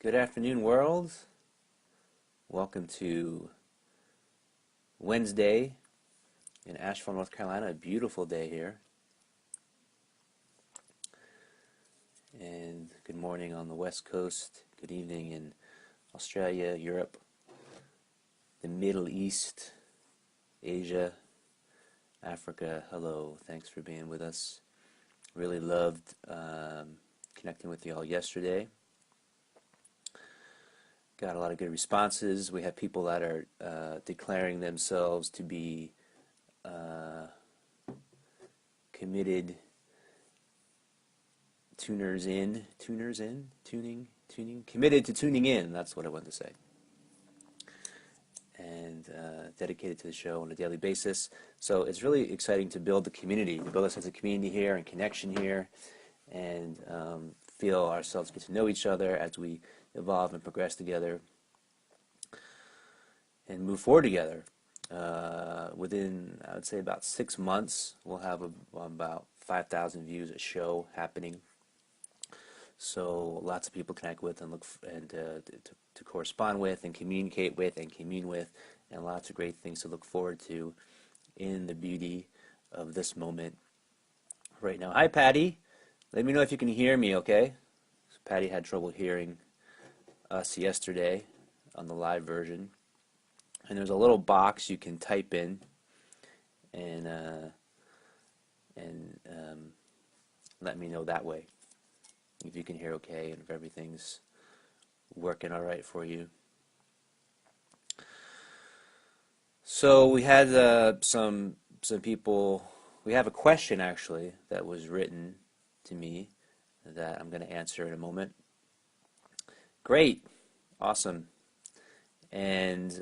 Good afternoon, world. Welcome to Wednesday in Asheville, North Carolina. A beautiful day here. And good morning on the West Coast. Good evening in Australia, Europe, the Middle East, Asia, Africa. Hello. Thanks for being with us. Really loved connecting with you all yesterday. Got a lot of good responses. We have people that are declaring themselves to be committed tuning, committed to tuning in. That's what I wanted to say. And dedicated to the show on a daily basis. So it's really exciting to build the community, to build a sense of community here and connection here, and feel ourselves get to know each other as we evolve and progress together and move forward together. Within, I would say, about 6 months, we'll have about 5,000 views a show happening. So lots of people connect with and to correspond with and communicate with and commune with, and lots of great things to look forward to in the beauty of this moment right now. Hi, Patty. Let me know if you can hear me, okay? So Patty had trouble hearing us yesterday on the live version. And there's a little box you can type in and let me know that way if you can hear okay and if everything's working all right for you. So we had some people. We have a question actually that was written to me that I'm going to answer in a moment. Great, awesome. And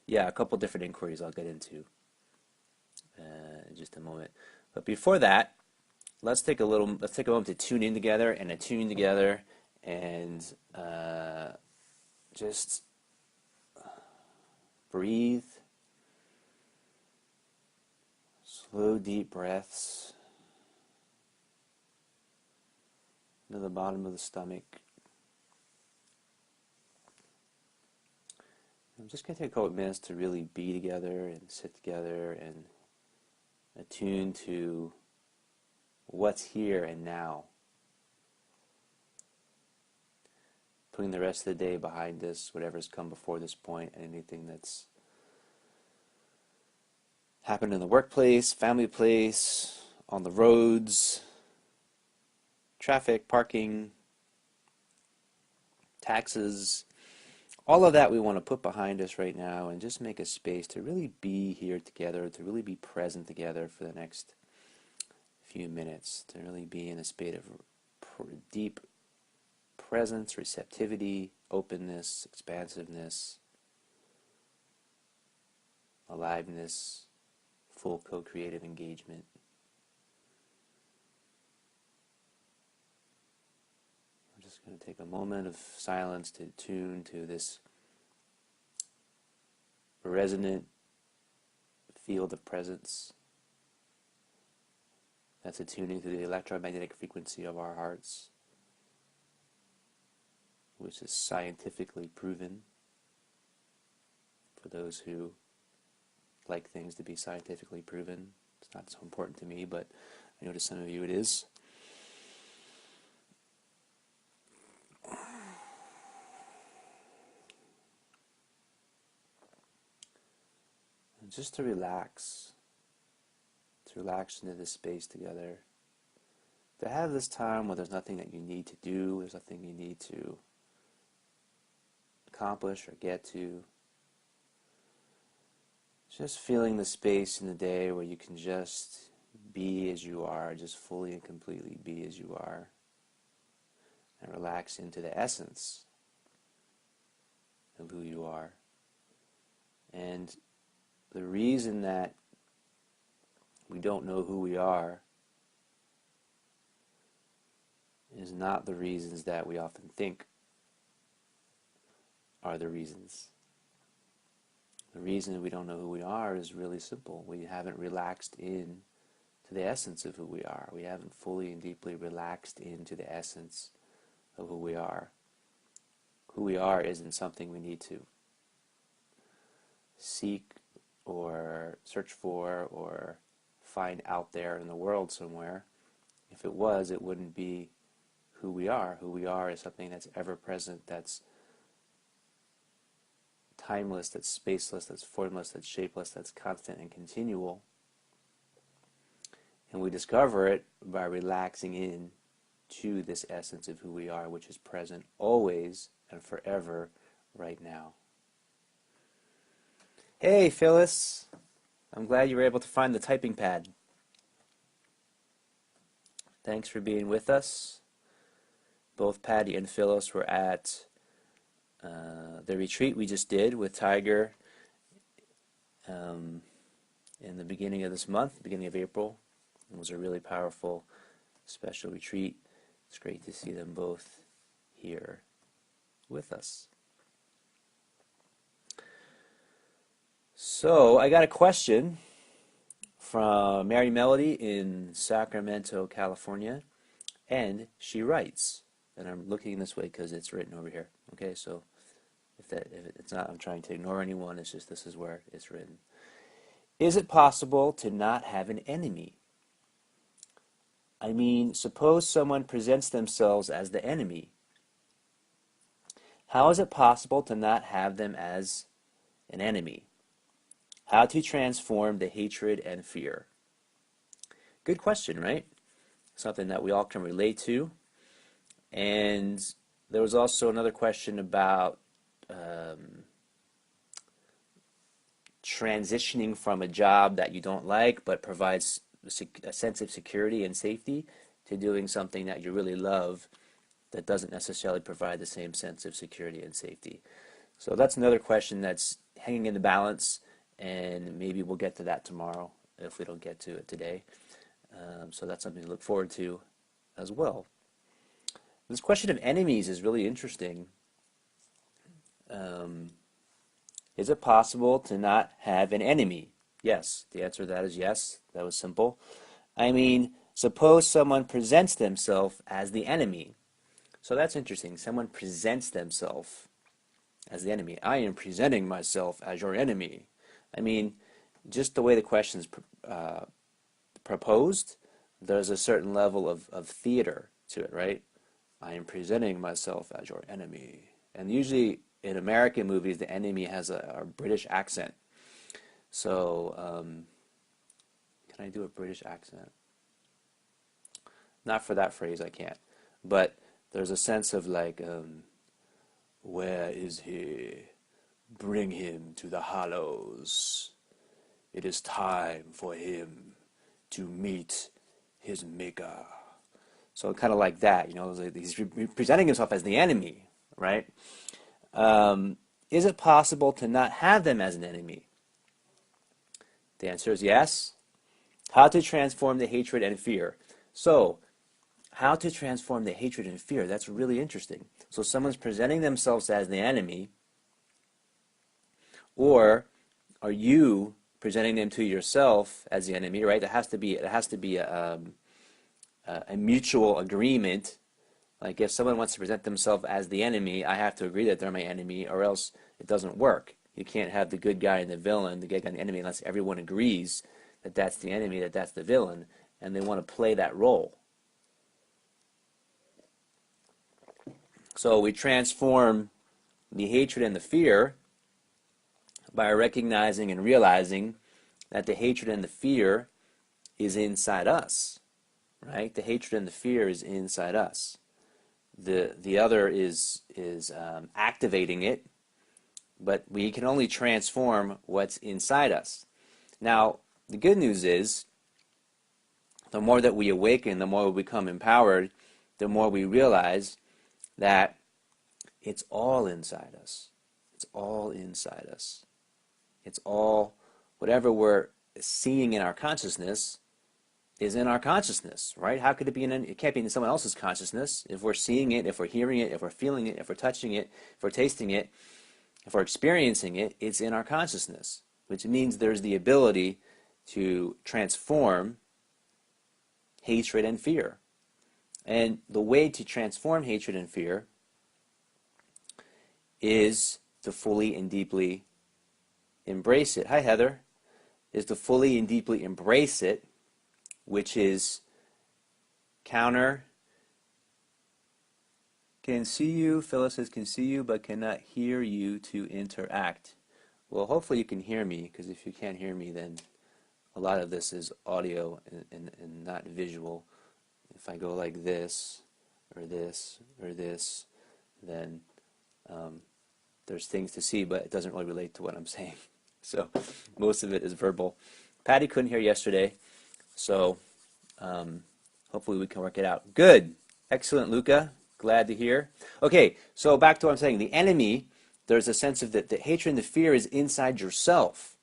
yeah, a couple different inquiries I'll get into in just a moment. But before that, let's take a moment to tune in together and attune together, and just breathe. Slow, deep breaths into the bottom of the stomach. I'm just going to take a couple of minutes to really be together and sit together and attune to what's here and now. Putting the rest of the day behind us, whatever's come before this point, and anything that's happened in the workplace, family place, on the roads, traffic, parking, taxes. All of that we want to put behind us right now and just make a space to really be here together, to really be present together for the next few minutes, to really be in a state of deep presence, receptivity, openness, expansiveness, aliveness, full co-creative engagement. I'm just going to take a moment of silence to tune to this resonant field of presence that's attuning to the electromagnetic frequency of our hearts, which is scientifically proven for those who like things to be scientifically proven. It's not so important to me, but I know to some of you it is. And just to relax into this space together, to have this time where there's nothing that you need to do, there's nothing you need to accomplish or get to. Just feeling the space in the day where you can just be as you are, just fully and completely be as you are, and relax into the essence of who you are. And the reason that we don't know who we are is not the reasons that we often think are the reasons. The reason we don't know who we are is really simple. We haven't relaxed in to the essence of who we are. We haven't fully and deeply relaxed into the essence of who we are. Who we are isn't something we need to seek or search for or find out there in the world somewhere. If it was, it wouldn't be who we are. Who we are is something that's ever present, that's timeless, that's spaceless, that's formless, that's shapeless, that's constant and continual. And we discover it by relaxing in to this essence of who we are, which is present always and forever right now. Hey, Phyllis. I'm glad you were able to find the typing pad. Thanks for being with us. Both Patty and Phyllis were at the retreat we just did with Tiger in the beginning of this month, beginning of April. It was a really powerful, special retreat. It's great to see them both here with us. So I got a question from Mary Melody in Sacramento, California, and she writes, and I'm looking this way because it's written over here. Okay, so if it's not, I'm trying to ignore anyone. It's just this is where it's written. Is it possible to not have an enemy? I mean, suppose someone presents themselves as the enemy. How is it possible to not have them as an enemy? How to transform the hatred and fear? Good question, right? Something that we all can relate to. And there was also another question about transitioning from a job that you don't like but provides a sense of security and safety to doing something that you really love that doesn't necessarily provide the same sense of security and safety. So that's another question that's hanging in the balance, and maybe we'll get to that tomorrow if we don't get to it today. So that's something to look forward to as well. This question of enemies is really interesting. Is it possible to not have an enemy? Yes, the answer to that is yes. That was simple. I mean, suppose someone presents themselves as the enemy. So that's interesting. Someone presents themselves as the enemy. I am presenting myself as your enemy. I mean, just the way the question is proposed, there's a certain level of theater to it, right? I am presenting myself as your enemy. And usually in American movies, the enemy has a British accent. So, can I do a British accent? Not for that phrase, I can't. But there's a sense of like, where is he? Bring him to the Hollows. It is time for him to meet his maker. So kind of like that, you know, he's presenting himself as the enemy, right? Is it possible to not have them as an enemy? The answer is yes. How to transform the hatred and fear. So, how to transform the hatred and fear, that's really interesting. So someone's presenting themselves as the enemy, or are you presenting them to yourself as the enemy, right? It has to be a mutual agreement. Like if someone wants to present themselves as the enemy, I have to agree that they're my enemy, or else it doesn't work. You can't have the good guy and the villain, the good guy and the enemy, unless everyone agrees that that's the enemy, that that's the villain, and they want to play that role. So we transform the hatred and the fear by recognizing and realizing that the hatred and the fear is inside us, right? The hatred and the fear is inside us. The other is activating it, but we can only transform what's inside us. Now, the good news is, the more that we awaken, the more we become empowered, the more we realize that it's all inside us. It's all inside us. It's all, whatever we're seeing in our consciousness is in our consciousness, right? How could it be it can't be in someone else's consciousness. If we're seeing it, if we're hearing it, if we're feeling it, if we're touching it, if we're tasting it, if we're experiencing it, it's in our consciousness, which means there's the ability to transform hatred and fear. And the way to transform hatred and fear is to fully and deeply embrace it. Hi, Heather. Is to fully and deeply embrace it, which is counter. Can see you, Phyllis says can see you, but cannot hear you to interact. Well, hopefully you can hear me, because if you can't hear me, then a lot of this is audio and not visual. If I go like this, or this, or this, then there's things to see, but it doesn't really relate to what I'm saying. So most of it is verbal. Patty couldn't hear yesterday, so hopefully we can work it out. Good. Excellent, Luca. Glad to hear. Okay, so back to what I'm saying. The enemy, there's a sense of that the hatred and the fear is inside yourself,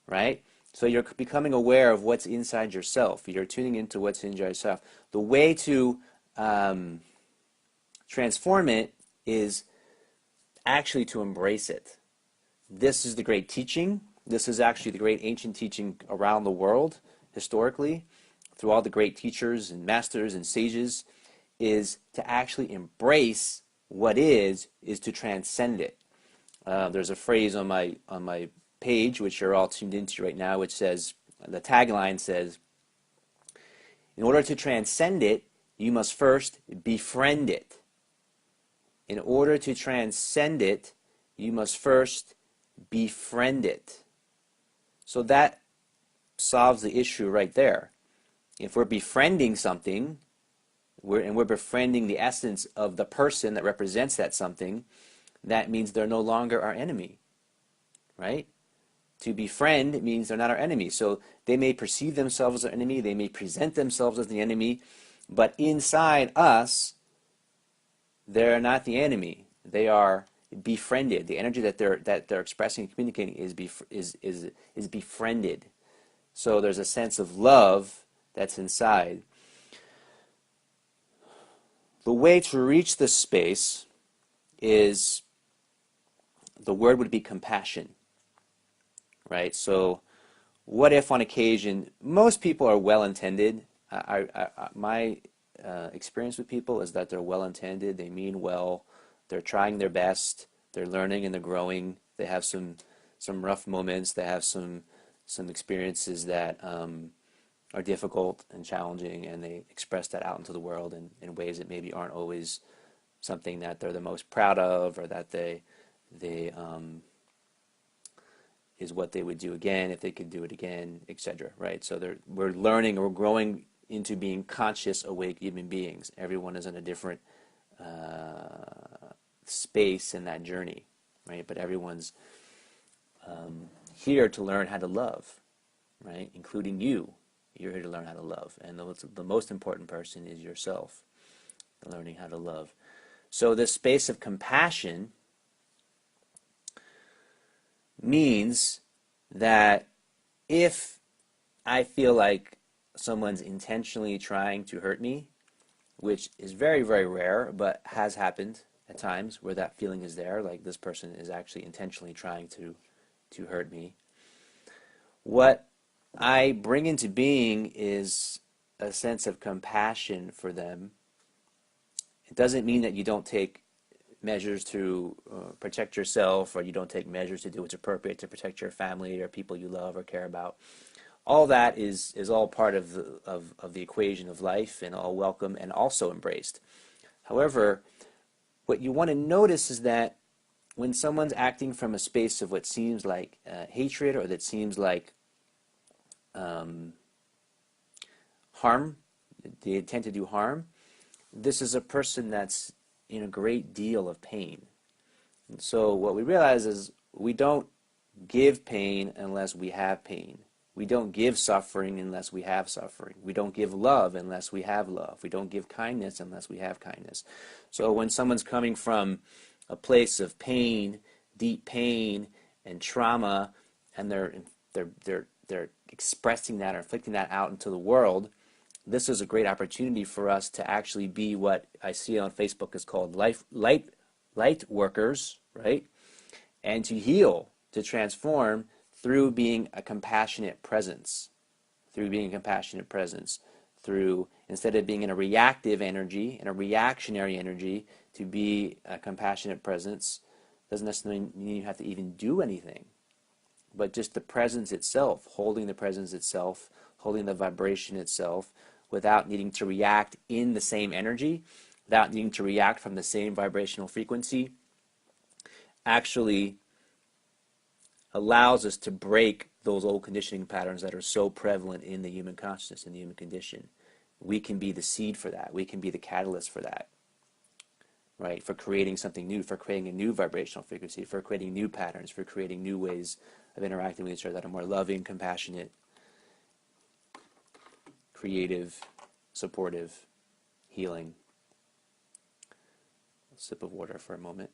right? So you're becoming aware of what's inside yourself. You're tuning into what's inside yourself. The way to transform it is actually to embrace it. This is the great teaching. This is actually the great ancient teaching around the world, historically, through all the great teachers and masters and sages, is to actually embrace what is to transcend it. There's a phrase on my page, which you're all tuned into right now, which says, the tagline says, in order to transcend it, you must first befriend it. In order to transcend it, you must first befriend it. So that solves the issue right there. If we're befriending something, we're befriending the essence of the person that represents that something, that means they're no longer our enemy, right? To befriend means they're not our enemy. So they may perceive themselves as our enemy, they may present themselves as the enemy, but inside us, they're not the enemy. They are befriended. The energy that they're expressing and communicating is befriended. So there's a sense of love that's inside. The way to reach this space is, the word would be compassion, right? So what if on occasion, most people are well-intended. My experience with people is that they're well-intended, they mean well, they're trying their best, they're learning and they're growing, they have some rough moments, they have some experiences that are difficult and challenging, and they express that out into the world in ways that maybe aren't always something that they're the most proud of, or that they is what they would do again if they could do it again, etc. Right? So we're learning, or we're growing into being conscious, awake human beings. Everyone is in a different space in that journey, right? But everyone's here to learn how to love, right? Including you. You're here to learn how to love, and the most important person is yourself, learning how to love. So this space of compassion means that if I feel like someone's intentionally trying to hurt me, which is very, very rare, but has happened at times where that feeling is there, like this person is actually intentionally trying to hurt me, what I bring into being is a sense of compassion for them. It doesn't mean that you don't take measures to protect yourself, or you don't take measures to do what's appropriate to protect your family or people you love or care about. All that is all part of the equation of life, and all welcome and also embraced. However, what you want to notice is that when someone's acting from a space of what seems like hatred, or that seems like harm, the intent to do harm, this is a person that's in a great deal of pain. And so what we realize is we don't give pain unless we have pain. We don't give suffering unless we have suffering. We don't give love unless we have love. We don't give kindness unless we have kindness. So when someone's coming from a place of pain, deep pain and trauma, and they're expressing that or inflicting that out into the world, this is a great opportunity for us to actually be what I see on Facebook is called light workers, right? And to heal, to transform through being a compassionate presence, through, instead of being in a reactive energy, in a reactionary energy, to be a compassionate presence. Doesn't necessarily mean you have to even do anything, but just the presence itself, holding the presence itself, holding the vibration itself, without needing to react in the same energy, without needing to react from the same vibrational frequency, actually allows us to break those old conditioning patterns that are so prevalent in the human consciousness, in the human condition. We can be the seed for that. We can be the catalyst for that, right? For creating something new, for creating a new vibrational frequency, for creating new patterns, for creating new ways of interacting with each other that are more loving, compassionate, creative, supportive, healing. A sip of water for a moment.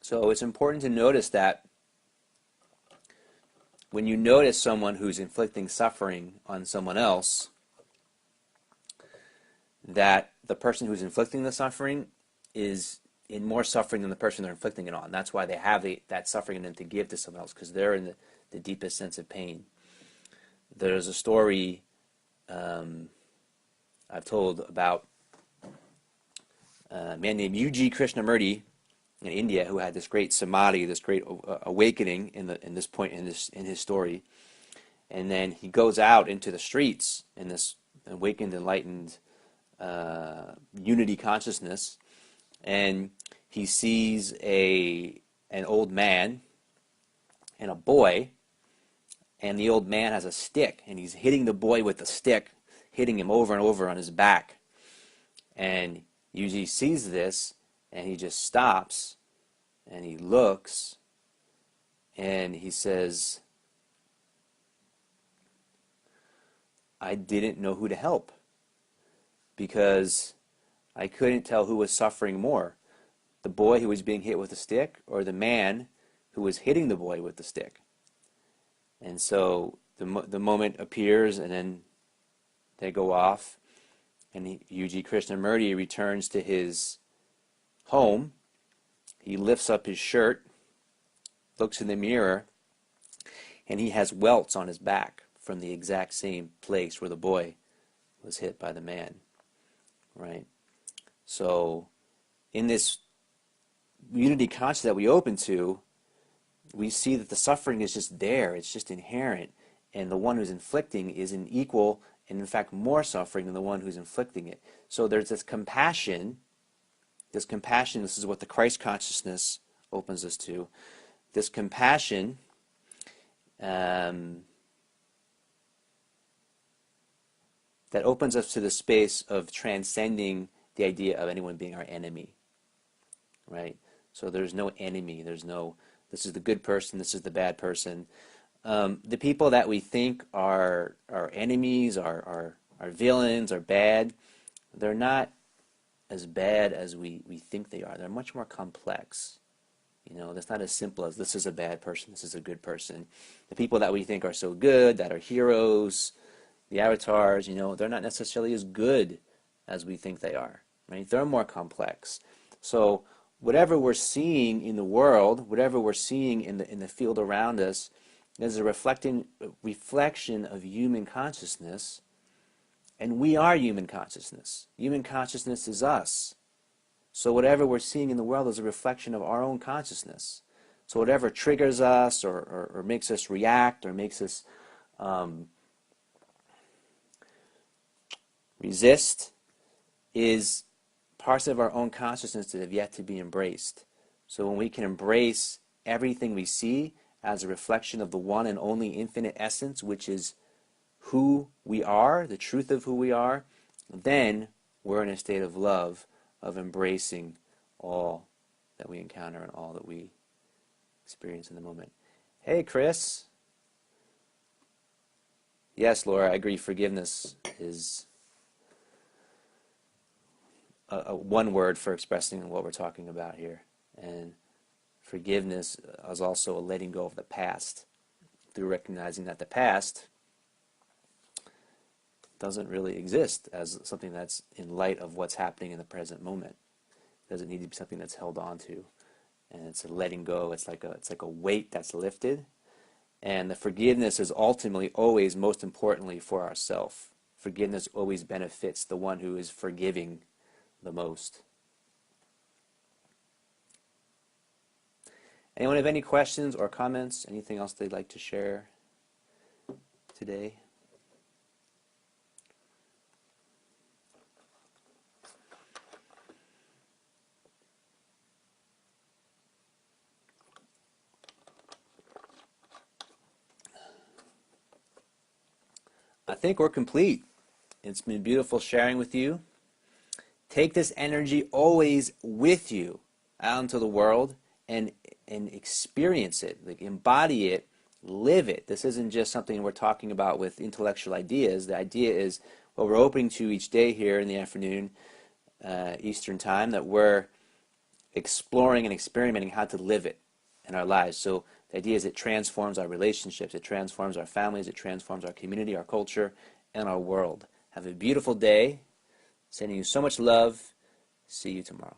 So it's important to notice that when you notice someone who's inflicting suffering on someone else, that the person who's inflicting the suffering is in more suffering than the person they're inflicting it on. That's why they have that suffering in them to give to someone else, because they're in the deepest sense of pain. There's a story I've told about a man named U.G. Krishnamurti in India who had this great samadhi, this great awakening in this point in his story, and then he goes out into the streets in this awakened, enlightened unity consciousness, and he sees an old man and a boy, and the old man has a stick, and he's hitting the boy with the stick, hitting him over and over on his back. And Yuji sees this, and he just stops, and he looks, and he says, I didn't know who to help, because I couldn't tell who was suffering more, the boy who was being hit with a stick or the man who was hitting the boy with the stick. And so the moment appears, and then they go off, and U.G. Krishnamurti returns to his home. He lifts up his shirt, looks in the mirror, and he has welts on his back from the exact same place where the boy was hit by the man, right? So in this unity consciousness that we open to, we see that the suffering is just there. It's just inherent. And the one who's inflicting is in equal and, in fact, more suffering than the one who's inflicting it. So there's this compassion. This is what the Christ consciousness opens us to. This compassion that opens us to the space of transcending the idea of anyone being our enemy, right? So there's no enemy. There's no, this is the good person, this is the bad person. The people that we think are enemies, are villains, are bad, they're not as bad as we think they are. They're much more complex. You know, that's not as simple as this is a bad person, this is a good person. The people that we think are so good, that are heroes, the avatars, you know, they're not necessarily as good as we think they are, right? They're more complex. So whatever we're seeing in the world, whatever we're seeing in the field around us, is a reflection of human consciousness, and we are human consciousness. Human consciousness is us. So whatever we're seeing in the world is a reflection of our own consciousness. So whatever triggers us or makes us react or makes us resist is parts of our own consciousness that have yet to be embraced. So when we can embrace everything we see as a reflection of the one and only infinite essence, which is who we are, the truth of who we are, then we're in a state of love, of embracing all that we encounter and all that we experience in the moment. Hey, Chris. Yes, Laura, I agree. Forgiveness is a one word for expressing what we're talking about here. And forgiveness is also a letting go of the past, through recognizing that the past doesn't really exist as something that's in light of what's happening in the present moment. It doesn't need to be something that's held on to. And it's a letting go. It's like a weight that's lifted, And the forgiveness is ultimately always, most importantly, for ourselves. Forgiveness always benefits the one who is forgiving the most. Anyone have any questions or comments? Anything else they'd like to share today? I think we're complete. It's been beautiful sharing with you. Take this energy always with you out into the world and experience it, like embody it, live it. This isn't just something we're talking about with intellectual ideas. The idea is what we're opening to each day here in the afternoon, Eastern time, that we're exploring and experimenting how to live it in our lives. So the idea is it transforms our relationships, it transforms our families, it transforms our community, our culture, and our world. Have a beautiful day. Sending you so much love. See you tomorrow.